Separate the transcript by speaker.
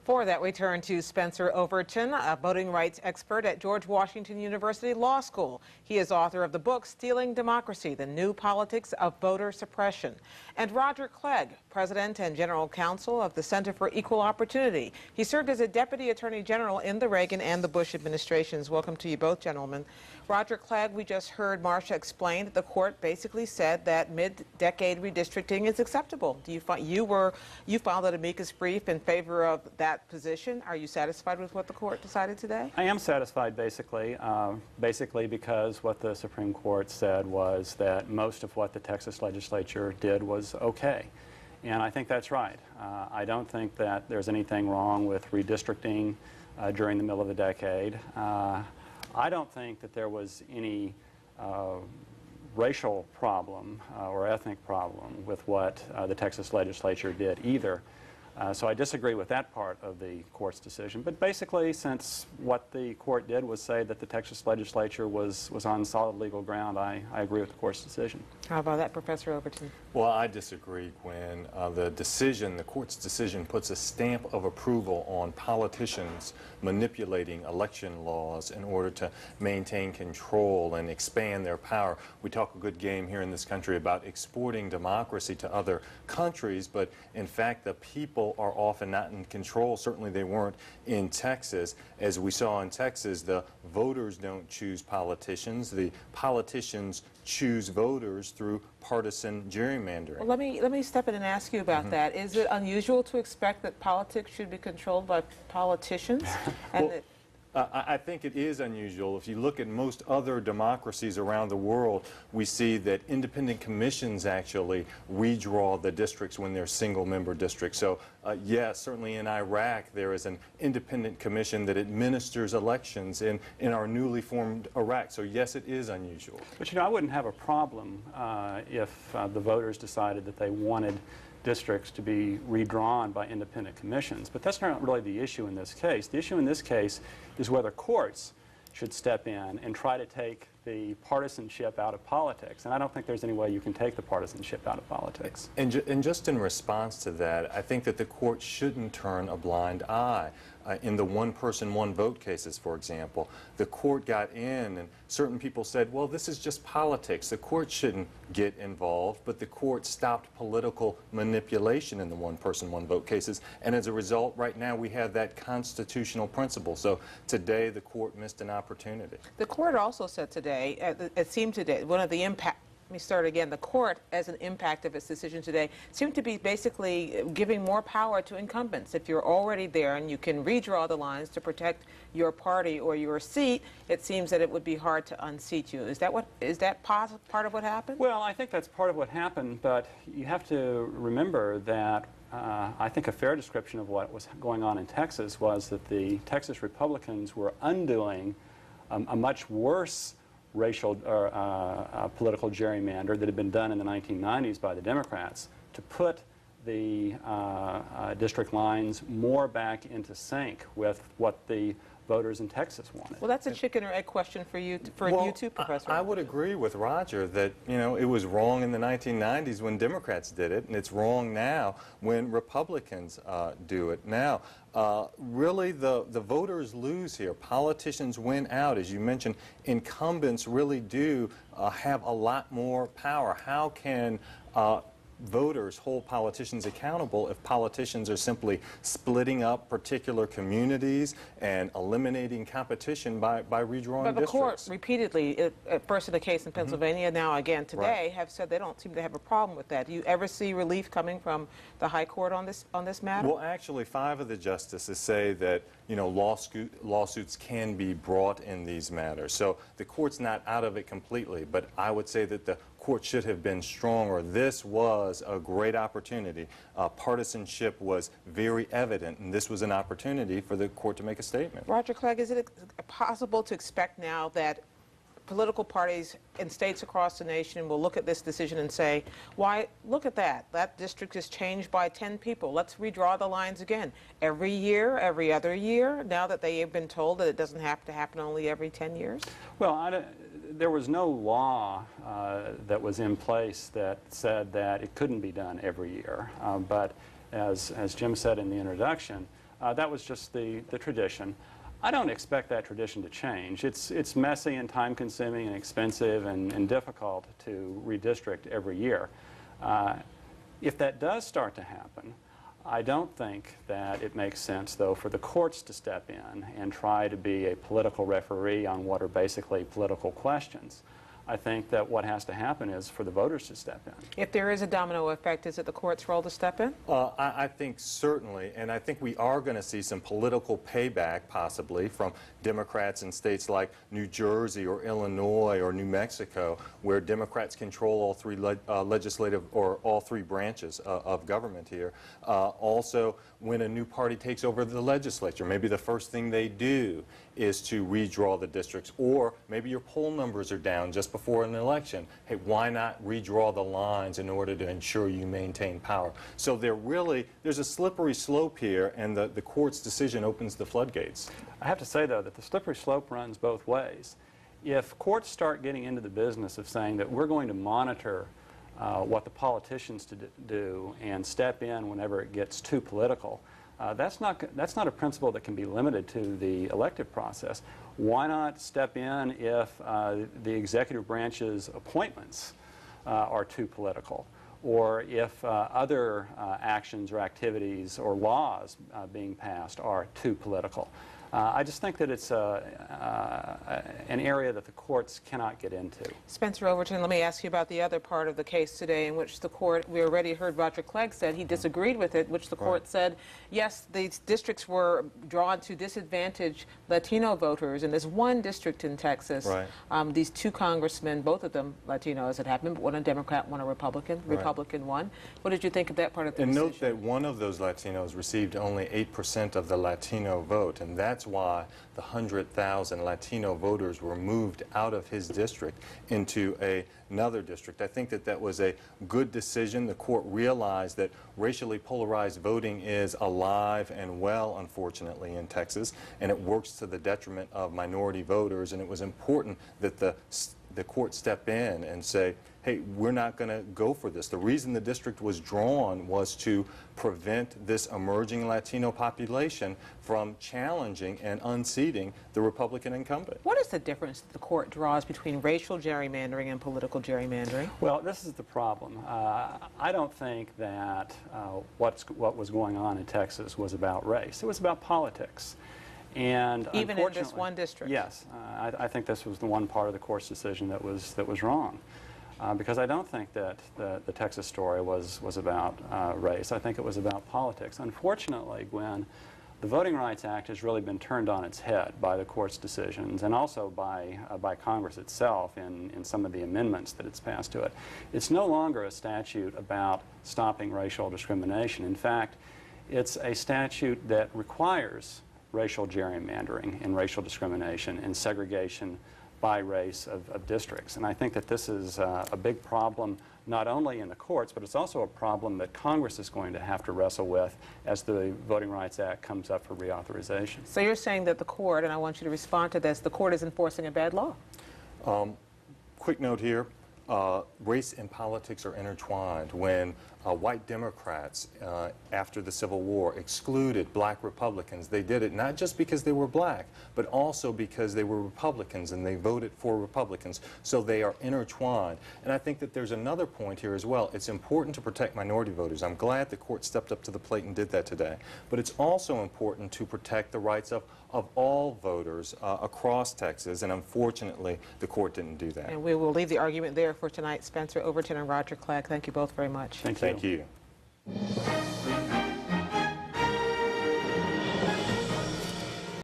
Speaker 1: For that, we turn to Spencer Overton, a voting rights expert at George Washington University Law School. He is author of the book, Stealing Democracy, The New Politics of Voter Suppression. And Roger Clegg, president and general counsel of the Center for Equal Opportunity. He served as a deputy attorney general in the Reagan and the Bush administrations. Welcome to you both, gentlemen. Roger Clegg, we just heard Marcia explain that the court basically said that mid-decade redistricting is acceptable. Do you find you filed an amicus brief in favor of that position? Are you satisfied with what the court decided today?
Speaker 2: I am satisfied, basically because what the Supreme Court said was that most of what the Texas legislature did was okay. And I think that's right. I don't think that there's anything wrong with redistricting during the middle of the decade. I don't think that there was any racial problem or ethnic problem with what the Texas legislature did either. So I disagree with that part of the court's decision. But basically, since what the court did was say that the Texas legislature was on solid legal ground, I agree with the court's decision.
Speaker 1: How about that, Professor Overton?
Speaker 3: Well, I disagree, Gwen. The court's decision puts a stamp of approval on politicians manipulating election laws in order to maintain control and expand their power. We talk a good game here in this country about exporting democracy to other countries, but in fact the people are often not in control. Certainly they weren't in Texas. As we saw in Texas, the voters don't choose politicians. The politicians choose voters through partisan gerrymandering.
Speaker 1: Well, let me step in and ask you about that. Is it unusual to expect that politics should be controlled by politicians? And
Speaker 3: well, I think it is unusual. If you look at most other democracies around the world, we see that independent commissions actually redraw the districts when they're single-member districts. So, yes, certainly in Iraq there is an independent commission that administers elections in our newly formed Iraq. So, yes, it is unusual.
Speaker 2: But, you know, I wouldn't have a problem if the voters decided that they wanted districts to be redrawn by independent commissions. But that's not really the issue in this case. The issue in this case is whether courts should step in and try to take the partisanship out of politics. And I don't think there's any way you can take the partisanship out of politics.
Speaker 3: And just in response to that, I think that the court shouldn't turn a blind eye. In the one-person, one-vote cases, for example, the court got in and certain people said, well, this is just politics. The court shouldn't get involved, but the court stopped political manipulation in the one-person, one-vote cases. And as a result, right now we have that constitutional principle. So today the court missed an opportunity.
Speaker 1: the court also said today, it seemed today, one of the impact. Let me start again. The court, as an impact of its decision today, seemed to be basically giving more power to incumbents. If you're already there and you can redraw the lines to protect your party or your seat, it seems that it would be hard to unseat you. Is that part of what happened?
Speaker 2: Well, I think that's part of what happened, but you have to remember that I think a fair description of what was going on in Texas was that the Texas Republicans were undoing a much worse racial or political gerrymander that had been done in the 1990s by the Democrats to put the district lines more back into sync with what the voters in Texas wanted.
Speaker 1: Well, that's a chicken or egg question for you, you too, Professor.
Speaker 3: I would agree with Roger that, you know, it was wrong in the 1990s when Democrats did it, and it's wrong now when Republicans do it. Now, really the voters lose here. Politicians win out. As you mentioned, incumbents really do have a lot more power. How can voters hold politicians accountable if politicians are simply splitting up particular communities and eliminating competition by redrawing
Speaker 1: but the
Speaker 3: districts?
Speaker 1: court repeatedly, at first in the case in Pennsylvania, now again today, have said they don't seem to have a problem with that. Do you ever see relief coming from the High Court on this matter?
Speaker 3: Well, actually, 5 of the justices say that, you know, lawsuits can be brought in these matters. So the court's not out of it completely, but I would say that the court should have been stronger. This was a great opportunity. Partisanship was very evident, and this was an opportunity for the court to make a statement.
Speaker 1: Roger Clegg, is it possible to expect now that political parties in states across the nation will look at this decision and say, why, look at that. That district is changed by 10 people. Let's redraw the lines again. Every year, every other year, now that they have been told that it doesn't have to happen only every 10 years?
Speaker 2: Well, there was no law that was in place that said that it couldn't be done every year. But as Jim said in the introduction, That was just the tradition. I don't expect that tradition to change. It's messy and time-consuming and expensive and difficult to redistrict every year. If that does start to happen, I don't think that it makes sense, though, for the courts to step in and try to be a political referee on what are basically political questions. I think that what has to happen is for the voters to step in.
Speaker 1: If there is a domino effect, is it the court's role to step in?
Speaker 3: I think certainly, and I think we are going to see some political payback possibly from Democrats in states like New Jersey or Illinois or New Mexico, where Democrats control all three legislative or all three branches of government here. Also, when a new party takes over the legislature, maybe the first thing they do is to redraw the districts, or maybe your poll numbers are down just before an election. Hey, why not redraw the lines in order to ensure you maintain power? So there's a slippery slope here, and the court's decision opens the floodgates.
Speaker 2: I have to say, though, that the slippery slope runs both ways. If courts start getting into the business of saying that we're going to monitor what the politicians do and step in whenever it gets too political, that's not a principle that can be limited to the elective process. Why not step in if the executive branch's appointments are too political, or if other actions or activities or laws being passed are too political? I just think that it's an area that the courts cannot get into.
Speaker 1: Spencer Overton, let me ask you about the other part of the case today in which the court, we already heard Roger Clegg said he disagreed with it, which the court said, yes, these districts were drawn to disadvantage Latino voters. In this one district in Texas, these two congressmen, both of them Latino as it happened, but one a Democrat, one a Republican. Republican won. What did you think of that part of the decision?
Speaker 3: And note that one of those Latinos received only 8% of the Latino vote, and that's why the 100,000 Latino voters were moved out of his district into another district. I think that that was a good decision. The court realized that racially polarized voting is alive and well, unfortunately, in Texas, and it works to the detriment of minority voters, and it was important that the court step in and say, hey, we're not going to go for this. The reason the district was drawn was to prevent this emerging Latino population from challenging and unseating the Republican incumbent.
Speaker 1: What is the difference that the court draws between racial gerrymandering and political gerrymandering?
Speaker 2: Well, this is the problem. I don't think that what was going on in Texas was about race. It was about politics. And
Speaker 1: even in this one district?
Speaker 2: Yes. I think this was the one part of the court's decision that was wrong. Because I don't think that the Texas story was about race. I think it was about politics. Unfortunately, Gwen, the Voting Rights Act has really been turned on its head by the court's decisions and also by Congress itself in some of the amendments that it's passed to it. It's no longer a statute about stopping racial discrimination. In fact, it's a statute that requires racial gerrymandering and racial discrimination and segregation by race of districts. And I think that this is a big problem not only in the courts, but it's also a problem that Congress is going to have to wrestle with as the Voting Rights Act comes up for reauthorization.
Speaker 1: So you're saying that the court, and I want you to respond to this, the court is enforcing a bad law?
Speaker 3: Quick note here, race and politics are intertwined. When white Democrats, after the Civil War, excluded black Republicans, they did it not just because they were black, but also because they were Republicans and they voted for Republicans. So they are intertwined. And I think that there's another point here as well. It's important to protect minority voters. I'm glad the court stepped up to the plate and did that today. But it's also important to protect the rights of all voters across Texas, and unfortunately, the court didn't do that.
Speaker 1: And we will leave the argument there for tonight. Spencer Overton and Roger Clegg, thank you both very much.
Speaker 3: Thank you.